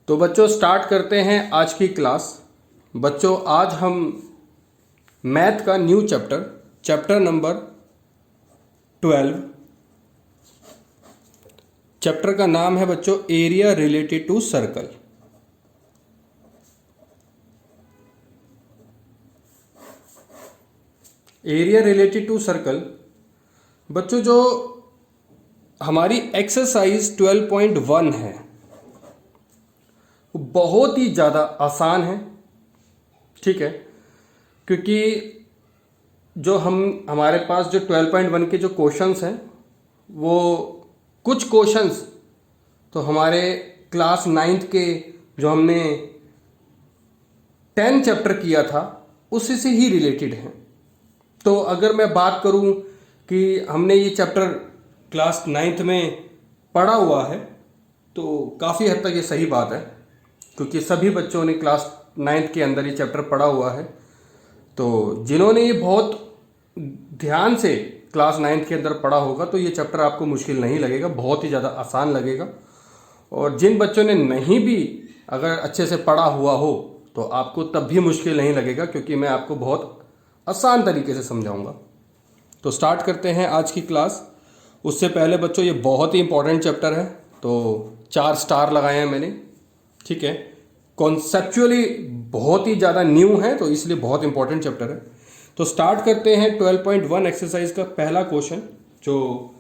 तो बच्चों स्टार्ट करते हैं आज की क्लास। बच्चों आज हम मैथ का न्यू चैप्टर नंबर 12। चैप्टर का नाम है बच्चों area related to circle. Area related to circle बच्चों जो हमारी एक्सरसाइज 12.1 है वो बहुत ही ज़्यादा आसान है, ठीक है। क्योंकि जो हमारे पास जो 12.1 के जो क्वेश्चंस हैं वो कुछ क्वेश्चंस तो हमारे क्लास 9th के जो हमने 10 चैप्टर किया था उसी से ही रिलेटेड हैं। तो अगर मैं बात करूं कि हमने ये चैप्टर क्लास 9th में पढ़ा हुआ है तो काफ़ी हद तक ये सही बात है, क्योंकि सभी बच्चों ने क्लास 9th के अंदर ये चैप्टर पढ़ा हुआ है। तो जिन्होंने ये बहुत ध्यान से क्लास 9th के अंदर पढ़ा होगा तो ये चैप्टर आपको मुश्किल नहीं लगेगा, बहुत ही ज़्यादा आसान लगेगा। और जिन बच्चों ने नहीं भी अगर अच्छे से पढ़ा हुआ हो तो आपको तब भी मुश्किल नहीं लगेगा, क्योंकि मैं आपको बहुत आसान तरीके से समझाऊंगा। तो स्टार्ट करते हैं आज की क्लास। उससे पहले बच्चों ये बहुत ही इंपॉर्टेंट चैप्टर है, तो 4 स्टार लगाए हैं मैंने, ठीक है। कॉन्सेप्चुअली बहुत ही ज़्यादा न्यू है तो इसलिए बहुत इंपॉर्टेंट चैप्टर है। तो स्टार्ट करते हैं 12.1 एक्सरसाइज का पहला क्वेश्चन, जो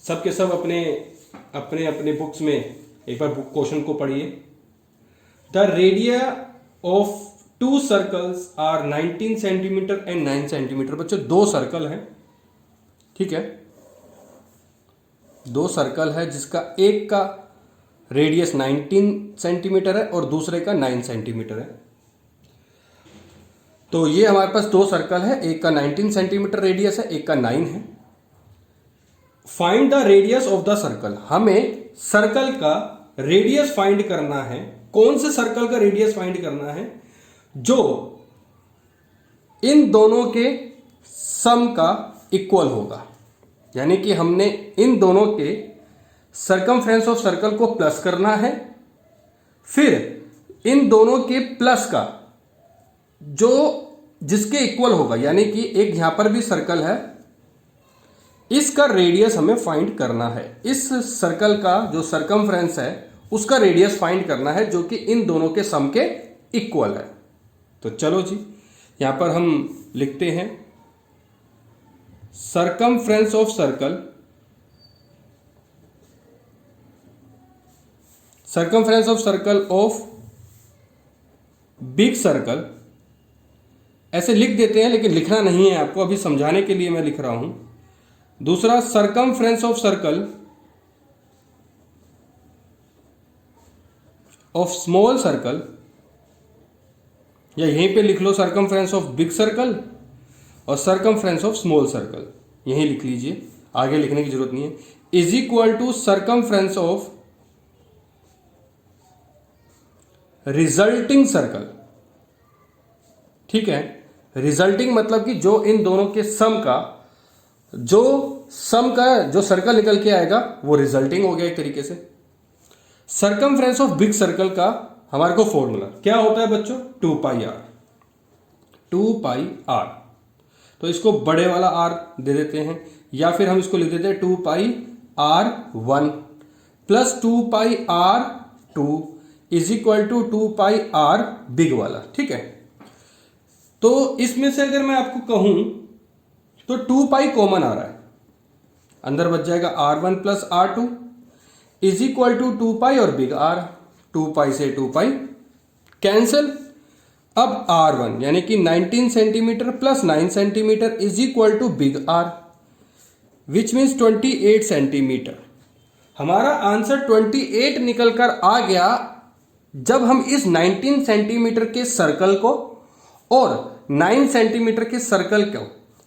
सब के सब अपने अपने अपने बुक्स में एक बार क्वेश्चन को पढ़िए। The radii of 2 circles are 19 centimetre and 9 centimetre. बच्चों 2 सर्कल हैं, ठीक है। 2 सर्कल है जिसका एक का रेडियस 19 सेंटीमीटर है और दूसरे का 9 सेंटीमीटर है। तो ये हमारे पास 2 सर्कल है, एक का 19 सेंटीमीटर रेडियस है, एक का 9 है। Find the radius of the circle. हमें सर्कल का रेडियस फाइंड करना है। कौन से सर्कल का रेडियस फाइंड करना है? जो इन दोनों के सम का इक्वल होगा, यानी कि हमने इन दोनों के सर्कमफ्रेंस ऑफ सर्कल को प्लस करना है, फिर इन दोनों के प्लस का जो जिसके इक्वल होगा, यानी कि एक यहां पर भी सर्कल है, इसका रेडियस हमें फाइंड करना है। इस सर्कल का जो सर्कमफ्रेंस है उसका रेडियस फाइंड करना है जो कि इन दोनों के सम के इक्वल है। तो चलो जी, यहां पर हम लिखते हैं circumference of circle, circumference of circle of big circle, ऐसे लिख देते हैं लेकिन लिखना नहीं है आपको, अभी समझाने के लिए मैं लिख रहा हूं। दूसरा circumference of circle of small circle, या यहीं पे लिख लो सर्कमफ्रेंस ऑफ बिग सर्कल और सर्कमफ्रेंस ऑफ स्मॉल सर्कल, यहीं लिख लीजिए, आगे लिखने की जरूरत नहीं है। Is equal to circumference of resulting circle, ठीक है। रिजल्टिंग मतलब कि जो इन दोनों के सम का जो सर्कल निकल के आएगा वो रिजल्टिंग हो गया एक तरीके से। सर्कमफ्रेंस ऑफ बिग सर्कल का हमारे को फॉर्मूला क्या होता है बच्चों? 2 पाई आर। 2 पाई आर, तो इसको बड़े वाला आर दे देते हैं, या फिर हम इसको लिख देते हैं 2 pi r 1 plus 2 pi r 2 is equal to 2 pi r big वाला, ठीक है। तो इसमें से अगर मैं आपको कहूं तो 2 पाई कॉमन आ रहा है, अंदर बच जाएगा R1 plus R2 is equal to 2 pi और बिग आर। 2 पाई से 2 पाई कैंसिल। अब R1 यानी कि 19 centimetre plus 9 centimetre is equal to big R, which means 28 centimetre. हमारा आंसर 28 निकल कर आ गया जब हम इस 19 सेंटीमीटर के सर्कल को और 9 सेंटीमीटर के सर्कल को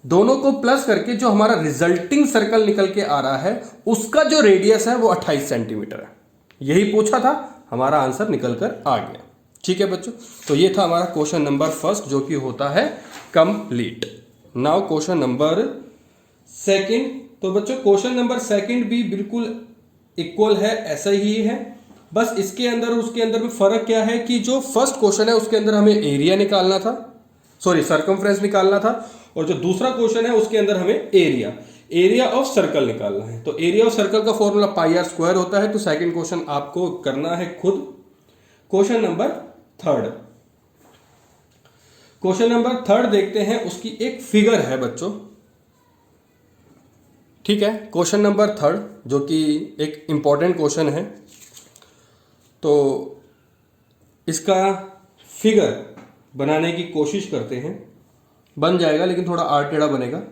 दोनों को प्लस करके जो हमारा रिजल्टिंग सर्कल निकल के आ रहा है उसका जो रेडियस है वो 28 सेंटीमीटर है। यही पूछा था, हमारा आंसर निकल कर आ गया, ठीक है बच्चों। तो ये था हमारा क्वेश्चन नंबर फर्स्ट, जो कि होता है complete. Now question number second. तो बच्चों क्वेश्चन नंबर सेकंड भी बिल्कुल इक्वल है, ऐसा ही है। बस इसके अंदर और उसके अंदर में फर्क क्या है कि जो फर्स्ट क्वेश्चन है उसके अंदर हमें एरिया निकालना था, सॉरी सर्कमफ्रेंस निकालना था, और जो दूसरा क्वेश्चन है उसके अंदर हमें एरिया ऑफ सर्कल निकालना है। तो एरिया ऑफ सर्कल का फॉर्मूला पाई आर स्क्वायर होता है। तो सेकंड क्वेश्चन आपको करना है खुद। Question number third, question number third देखते हैं, उसकी एक फिगर है बच्चों, ठीक है। क्वेश्चन नंबर थर्ड जो कि एक इंपॉर्टेंट क्वेश्चन है, तो इसका फिगर बनाने की कोशिश करते हैं। बन जाएगा लेकिन थोड़ा आर टेढ़ा बनेगा।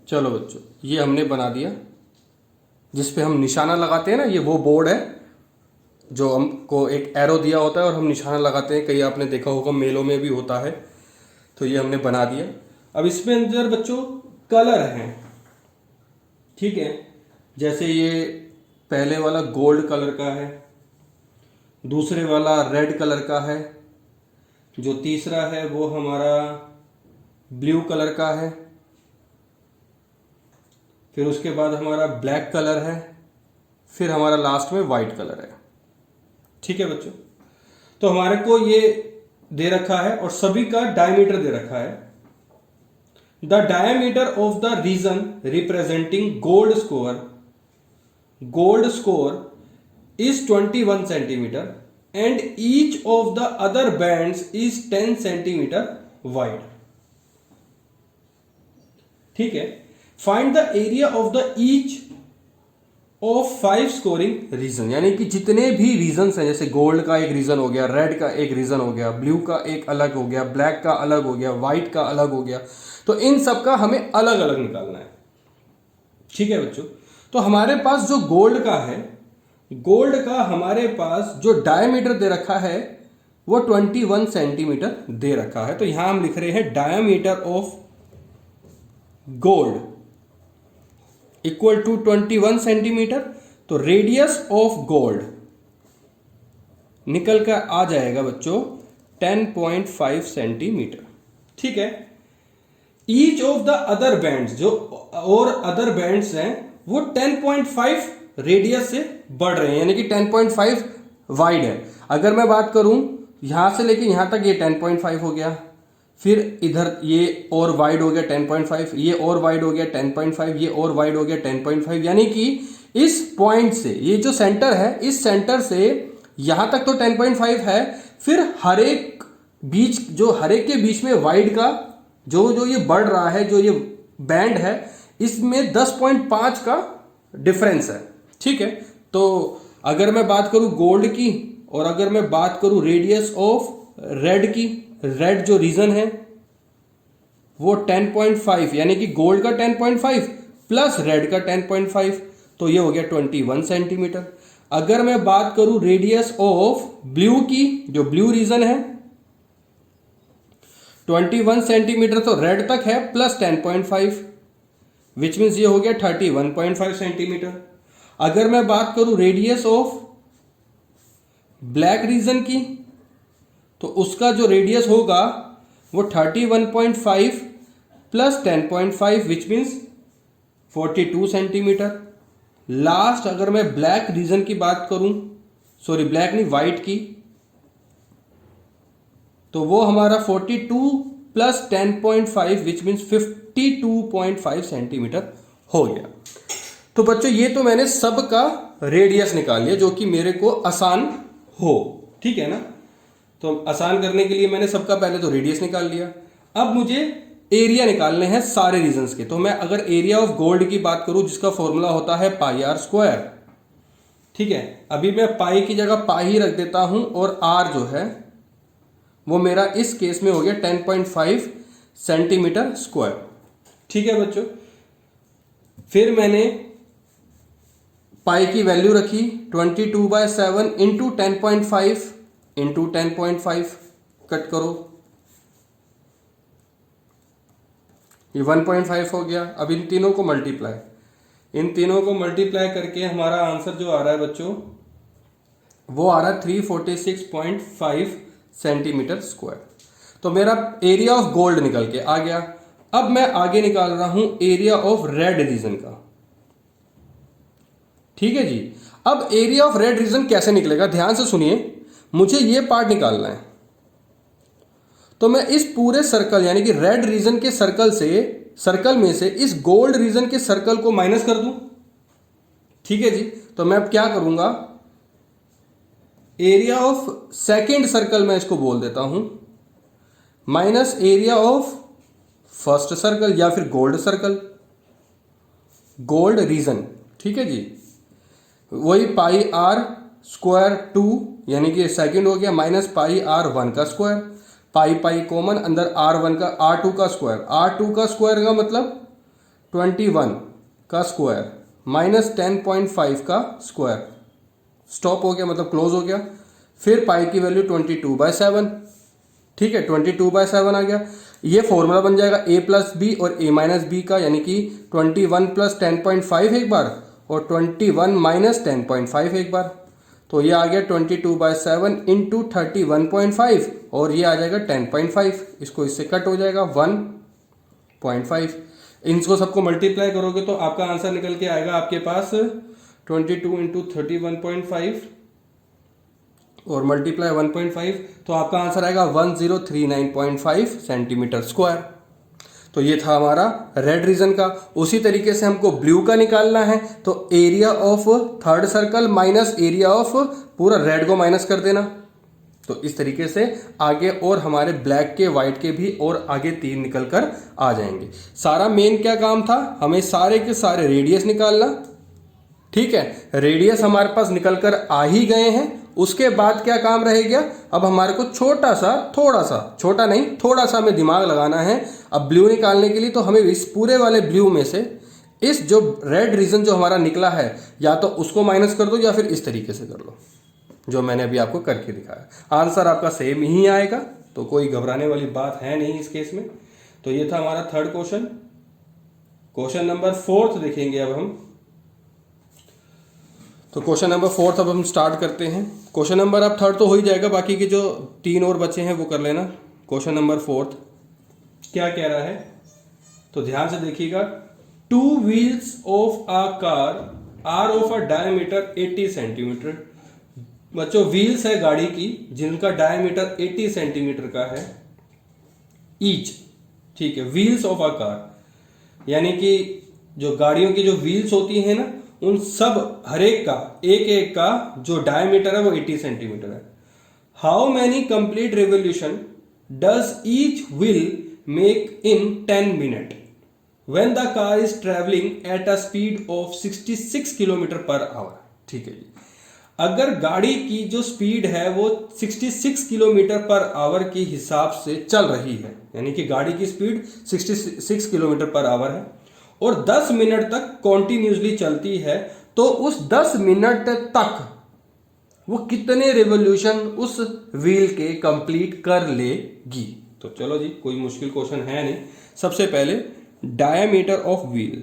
चलो बच्चों, ये हमने बना दिया। जिस पे हम निशाना लगाते हैं ना, ये वो बोर्ड है जो हमको एक एरो दिया होता है और हम निशाना लगाते हैं। कई आपने देखा होगा, मेलों में भी होता है। तो ये हमने बना दिया। अब इसमें अंदर बच्चों कलर हैं, ठीक है। जैसे ये पहले वाला गोल्ड कलर का है, दूसरे वाला रेड कलर का है, जो तीसरा है वो हमारा ब्लू कलर का है, फिर उसके बाद हमारा ब्लैक कलर है, फिर हमारा लास्ट में वाइट कलर है, ठीक है बच्चों। तो हमारे को ये दे रखा है और सभी का डायमीटर दे रखा है। The diameter of the region representing gold score is 21 centimetre and each of the other bands is 10 centimetre wide, ठीक है। Find the area of the each of 5 scoring region, यानी कि जितने भी रीजन हैं, जैसे गोल्ड का एक रीजन हो गया, रेड का एक रीजन हो गया, ब्लू का एक अलग हो गया, ब्लैक का अलग हो गया, व्हाइट का अलग हो गया, तो इन सब का हमें अलग अलग निकालना है, ठीक है बच्चों। तो हमारे पास जो गोल्ड का है, गोल्ड का हमारे पास जो डायमीटर दे रखा है वो 21 सेंटीमीटर दे रखा है। तो यहां हम लिख रहे हैं diameter of gold equal to 21 centimetre. तो रेडियस ऑफ गोल्ड निकल कर आ जाएगा बच्चों 10.5 सेंटीमीटर, ठीक है। Each of the other bands, जो और अदर बैंड्स हैं, वो 10.5 रेडियस से बढ़ रहे हैं, यानी कि 10.5 वाइड है। अगर मैं बात करूं यहां से लेके यहां तक, ये 10.5 हो गया, फिर इधर ये और वाइड हो गया 10.5, ये और वाइड हो गया 10.5, ये और वाइड हो गया 10.5, यानी कि इस पॉइंट से, ये जो सेंटर है, इस सेंटर से यहां तक तो 10.5 है, फिर हर एक के बीच में वाइड का जो ये बढ़ रहा है, जो ये बैंड है, इसमें 10.5 का डिफरेंस है, ठीक है। तो अगर मैं बात करूं गोल्ड की और अगर मैं बात करूं रेडियस ऑफ रेड की, रेड जो रीजन है वो 10.5, यानी कि गोल्ड का 10.5 प्लस रेड का 10.5, तो ये हो गया 21 सेंटीमीटर। अगर मैं बात करूं रेडियस ऑफ ब्लू की, जो ब्लू रीजन है 21 सेंटीमीटर, तो रेड तक है प्लस 10.5, विच मीन्स ये हो गया 31.5 सेंटीमीटर। अगर मैं बात करूं रेडियस ऑफ ब्लैक रीजन की, तो उसका जो रेडियस होगा वो 31.5 plus 10.5, which means 42 centimetre. Last अगर मैं ब्लैक रीजन की बात करूं, सॉरी ब्लैक नहीं, वाइट की, तो वो हमारा 42 प्लस 10.5, विच मीन्स 52.5 सेंटीमीटर हो गया। तो बच्चों ये तो मैंने सब का रेडियस निकाल लिया, जो कि मेरे को आसान हो, ठीक है ना। तो आसान करने के लिए मैंने सबका पहले तो रेडियस निकाल लिया। अब मुझे एरिया निकालने हैं सारे रीजन्स के। तो मैं अगर एरिया ऑफ गोल्ड की बात करूं, जिसका फॉर्मूला होता है पाई आर स्क्वायर, ठीक है। अभी मैं पाई की जगह पाई ही रख देता हूं, और आर जो है वो मेरा इस केस में हो गया 10.5 सेंटीमीटर स्क्वायर, ठीक है बच्चों। फिर मैंने पाई की वैल्यू रखी 22/7 इंटू 10.5 इंटू 10.5, कट करो, ये 1.5 हो गया। अब इन तीनों को मल्टीप्लाई करके हमारा आंसर जो आ रहा है बच्चों, वो आ रहा है 346.5 सेंटीमीटर स्क्वायर। तो मेरा एरिया ऑफ गोल्ड निकल के आ गया। अब मैं आगे निकाल रहा हूं एरिया ऑफ रेड रीजन का। ठीक है जी। अब एरिया ऑफ रेड रीजन कैसे निकलेगा, ध्यान से सुनिए, मुझे ये पार्ट निकालना है। तो मैं इस पूरे सर्कल यानी कि रेड रीजन के सर्कल में से इस गोल्ड रीजन के सर्कल को माइनस कर दूं। ठीक है जी। तो मैं अब क्या करूंगा, एरिया ऑफ सेकेंड सर्कल मैं इसको बोल देता हूं minus area of first circle या फिर गोल्ड रीजन। ठीक है जी। वही पाई आर स्क्वायर 2 यानी कि सेकंड हो गया, माइनस पाई आर 1 का स्क्वायर, पाई कॉमन, अंदर R1 का R2 का स्क्वायर का मतलब 21 का स्क्वायर माइनस 10.5 का स्क्वायर, स्टॉप हो गया मतलब क्लोज हो गया। फिर पाई की वैल्यू 22/7। ठीक है, 22/7 आ गया। ये फॉर्मूला बन जाएगा a प्लस बी और a माइनस बी का, यानी कि 21 प्लस 10.5 एक बार और 21 माइनस 10.5 एक बार। तो ये आ गया 22/7 इंटू 31.5 और ये आ जाएगा 10.5। इसको इससे कट हो जाएगा 1.5। इनको सबको मल्टीप्लाई करोगे तो आपका आंसर निकल के आएगा आपके पास 22 इंटू 31.5 और मल्टीप्लाई 1.5, तो आपका आंसर आएगा 1039.5 सेंटीमीटर स्क्वायर। तो ये था हमारा रेड रीजन का। उसी तरीके से हमको ब्लू का निकालना है, तो area of third circle minus area of पूरा रेड को माइनस कर देना। तो इस तरीके से आगे और हमारे ब्लैक के व्हाइट के भी और आगे 3 निकल कर आ जाएंगे। सारा मेन क्या काम था, हमें सारे के सारे रेडियस निकालना। ठीक है, रेडियस हमारे पास निकल कर आ ही गए हैं। उसके बाद क्या काम रह गया, अब हमारे को थोड़ा सा हमें दिमाग लगाना है। अब ब्लू निकालने के लिए तो हमें इस पूरे वाले ब्लू में से इस जो रेड रीजन जो हमारा निकला है, या तो उसको माइनस कर दो या फिर इस तरीके से कर लो जो मैंने अभी आपको करके दिखाया। आंसर आपका सेम ही आएगा, तो कोई घबराने वाली बात है नहीं इस केस में। तो ये था हमारा थर्ड क्वेश्चन। क्वेश्चन नंबर 4 देखेंगे अब हम। तो क्वेश्चन नंबर 4 अब हम स्टार्ट करते हैं। क्वेश्चन नंबर अब 3 तो हो ही जाएगा, बाकी के जो 3 और बचे हैं वो कर लेना। क्वेश्चन नंबर 4 क्या कह रहा है, तो ध्यान से देखिएगा। 2 wheels of a car are of a diameter 80 centimetre. बच्चों, व्हील्स है गाड़ी की जिनका डायमीटर 80 सेंटीमीटर का है ईच। ठीक है, व्हील्स ऑफ अ कार यानी कि जो गाड़ियों की जो व्हील्स होती हैं ना, उन सब हर एक का एक का जो डायमीटर है वो 80 सेंटीमीटर है। How many complete revolution does each wheel make in 10 minute when the car is travelling at a speed of 66 kilometre per hour. ठीक है जी, अगर गाड़ी की जो स्पीड है वो 66 किलोमीटर पर आवर के हिसाब से चल रही है, यानी कि गाड़ी की स्पीड 66 किलोमीटर पर आवर है और 10 मिनट तक कॉन्टिन्यूसली चलती है, तो उस 10 मिनट तक वो कितने रेवोल्यूशन उस व्हील के कंप्लीट कर लेगी। तो चलो जी, कोई मुश्किल क्वेश्चन है नहीं। सबसे पहले डायमीटर ऑफ व्हील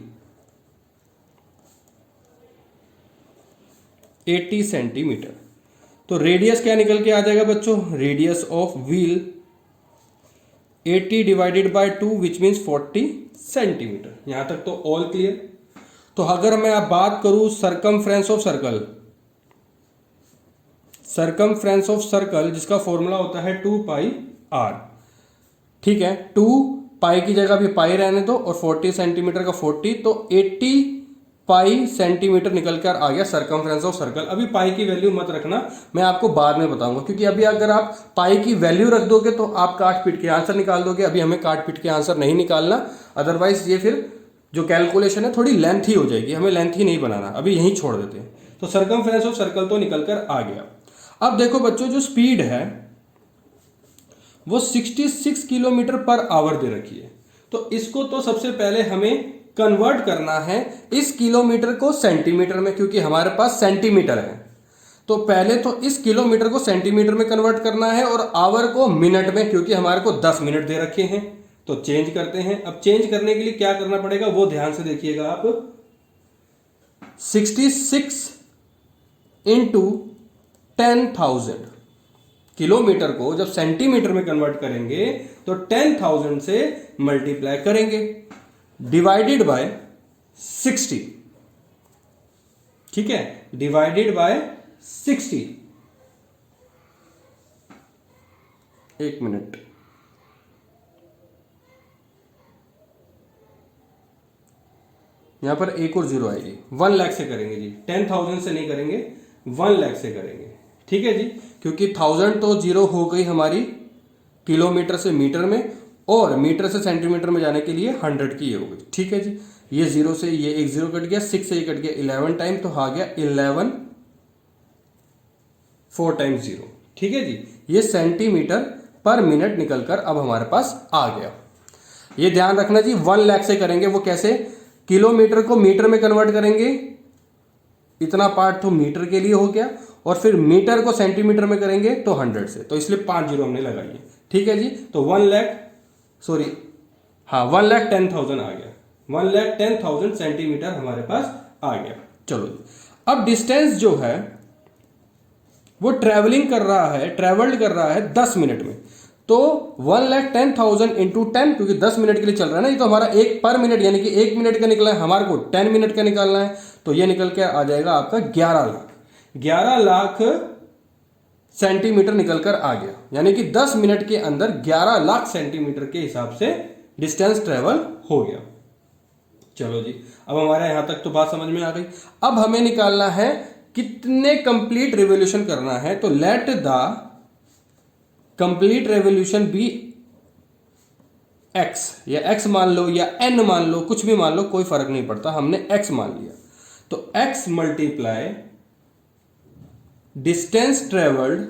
80 सेंटीमीटर, तो रेडियस क्या निकल के आ जाएगा बच्चों, radius of wheel 80 divided by 2 which means 40 centimetre. यहां तक तो ऑल क्लियर। तो अगर मैं अब बात करूं सरकमफ्रेंस ऑफ सर्कल जिसका फॉर्मूला होता है 2 पाई आर। ठीक है, 2 पाई की जगह भी पाई रहने दो और 40 सेंटीमीटर का 40, तो 80 पाई सेंटीमीटर निकल कर आ गया सरकमफ्रेंस ऑफ सर्कल। अभी पाई की वैल्यू मत रखना, मैं आपको बाद में बताऊंगा, क्योंकि अभी अगर आप पाई की वैल्यू रख दोगे तो आप काट पीट के आंसर निकाल दोगे। अभी हमें काट पीट के आंसर नहीं निकालना, अदरवाइज ये फिर जो कैलकुलेशन है थोड़ी लेंथी हो जाएगी, हमें लेंथी नहीं बनाना, अभी यहीं छोड़ देते हैं। तो सरकमफ्रेंस ऑफ सर्कल तो निकल कर आ गया। अब देखो बच्चों, जो स्पीड है वो 66 किलोमीटर पर आवर दे रखी है, तो इसको तो सबसे पहले हमें कन्वर्ट करना है इस किलोमीटर को सेंटीमीटर में, क्योंकि हमारे पास सेंटीमीटर है। तो पहले तो इस किलोमीटर को सेंटीमीटर में कन्वर्ट करना है और आवर को मिनट में, क्योंकि हमारे को 10 मिनट दे रखे हैं। तो चेंज करते हैं। अब चेंज करने के लिए क्या करना पड़ेगा वो ध्यान से देखिएगा आप। 66 इंटू 10,000, किलोमीटर को जब सेंटीमीटर में कन्वर्ट करेंगे तो 10,000 से मल्टीप्लाई करेंगे, डिवाइडेड बाय 60। ठीक है, डिवाइडेड बाय 60। एक मिनट, यहां पर एक और जीरो आएगी। 1 लाख से करेंगे जी, 10,000 से नहीं करेंगे, 1 लाख से करेंगे। ठीक है जी, क्योंकि 1000 तो जीरो हो गई हमारी किलोमीटर से मीटर में, और मीटर से सेंटीमीटर में जाने के लिए 100 की ये हो गई। ठीक है जी, ये जीरो से ये एक जीरो कट गया, 6 से ये कट गया 11 टाइम, तो आ गया 11 4 टाइम्स 0। ठीक है जी, ये सेंटीमीटर पर मिनट निकलकर अब हमारे पास आ गया। ये ध्यान रखना जी, 1 लाख से करेंगे वो कैसे, किलोमीटर को मीटर में कन्वर्ट करेंगे, इतना पार्ट तो मीटर के लिए हो गया, और फिर मीटर को सेंटीमीटर में करेंगे तो 100 से, तो इसलिए 5 जीरो हमने लगाई है। ठीक है जी, तो 1,10,000 आ गया, 1,10,000 सेंटीमीटर हमारे पास आ गया। चलो जी, अब डिस्टेंस जो है वो ट्रेवल्ड कर रहा है 10 मिनट में, तो 1,10,000 इंटू 10, क्योंकि 10 मिनट के लिए चल रहा है ना, ये तो हमारा एक पर मिनट यानी कि 1 मिनट का निकला है, हमारे को 10 मिनट का निकालना है, तो ये निकल के आ जाएगा आपका 11 लाख। 11 लाख सेंटीमीटर निकलकर आ गया, यानी कि 10 मिनट के अंदर 11 लाख सेंटीमीटर के हिसाब से डिस्टेंस ट्रेवल हो गया। चलो जी, अब हमारे यहां तक तो बात समझ में आ गई। अब हमें निकालना है कितने कंप्लीट रिवॉल्यूशन करना है, तो let the complete revolution be x, या x मान लो या n मान लो, कुछ भी मान लो, कोई फर्क नहीं पड़ता, हमने x मान लिया। तो x multiply distance travelled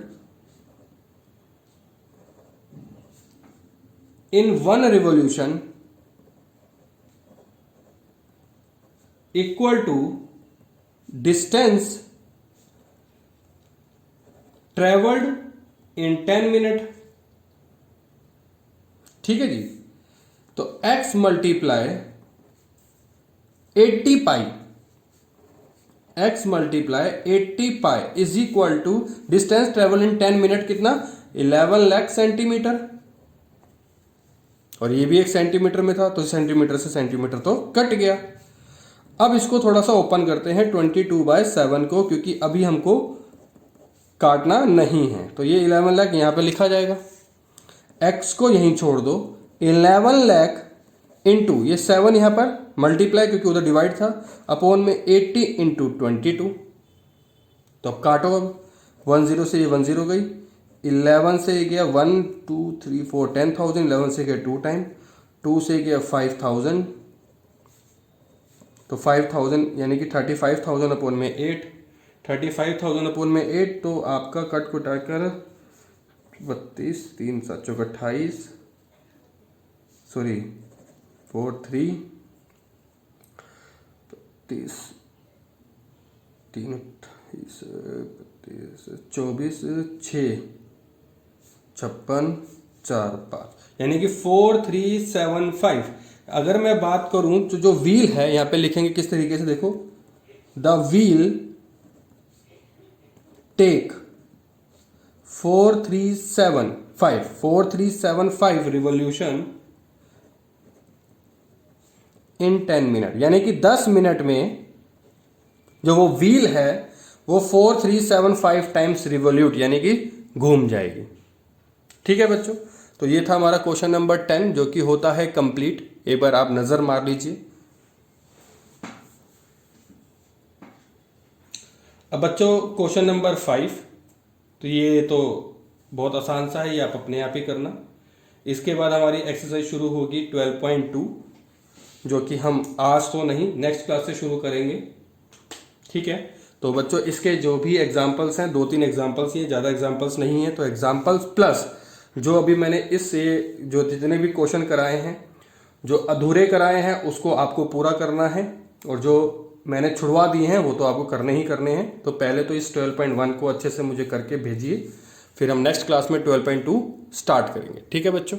in 1 revolution equal to distance travelled in 10 minute. ठीक है जी, तो x multiply 80 pi, x multiply 80 pi is equal to distance travel in 10 minute, कितना 11 लाख सेंटीमीटर, और ये भी एक सेंटीमीटर में था, तो सेंटीमीटर से सेंटीमीटर तो कट गया। अब इसको थोड़ा सा ओपन करते हैं 22/7 को, क्योंकि अभी हमको काटना नहीं है, तो ये 11 लाख यहाँ पे लिखा जाएगा, x को यहीं छोड़ दो, 11 लाख इंटू ये 7 यहाँ पर मल्टीप्लाई, क्योंकि उधर डिवाइड था, अपॉन में 80 इंटू 22, तो अब काटो। अब 10 से ये 10 गई, 11 से ये गया 1 2 3 4 10,000, 11 से गया 2 टाइम, 2 से गया 5,000, तो 5,000 यानी कि 35,000 अपॉन में 8, 35,000 अपॉन में 8, तो आपका कट को टाकर 32 3 7 चौक 28, सॉरी 4 3 32 3 28 32 24 6 56 4 5, यानी कि 4375। अगर मैं बात करूं तो जो व्हील है यहां पे लिखेंगे किस तरीके से, देखो, the wheel take 4375 revolution in 10 minute, यानी कि 10 मिनट में जो वो व्हील है वो 4375 टाइम्स रिवॉल्यूट यानी कि घूम जाएगी। ठीक है बच्चों, तो ये था हमारा क्वेश्चन नंबर 10 जो कि होता है कंप्लीट। एक बार आप नजर मार लीजिए। अब बच्चों क्वेश्चन नंबर 5, तो ये तो बहुत आसान सा है, ये आप अपने आप ही करना। इसके बाद हमारी एक्सरसाइज शुरू होगी 12.2, जो कि हम आज तो नहीं नेक्स्ट क्लास से शुरू करेंगे। ठीक है, तो बच्चों इसके जो भी एग्जाम्पल्स हैं, 2-3 एग्जाम्पल्स ही हैं, ज़्यादा एग्जाम्पल्स नहीं है, तो एग्जाम्पल्स प्लस जो अभी मैंने इससे जो जितने भी क्वेश्चन कराए हैं, जो अधूरे कराए हैं उसको आपको पूरा करना है, और जो मैंने छुड़वा दिए हैं वो तो आपको करने ही करने हैं। तो पहले तो इस 12.1 को अच्छे से मुझे करके भेजिए, फिर हम नेक्स्ट क्लास में 12.2 स्टार्ट करेंगे। ठीक है बच्चों।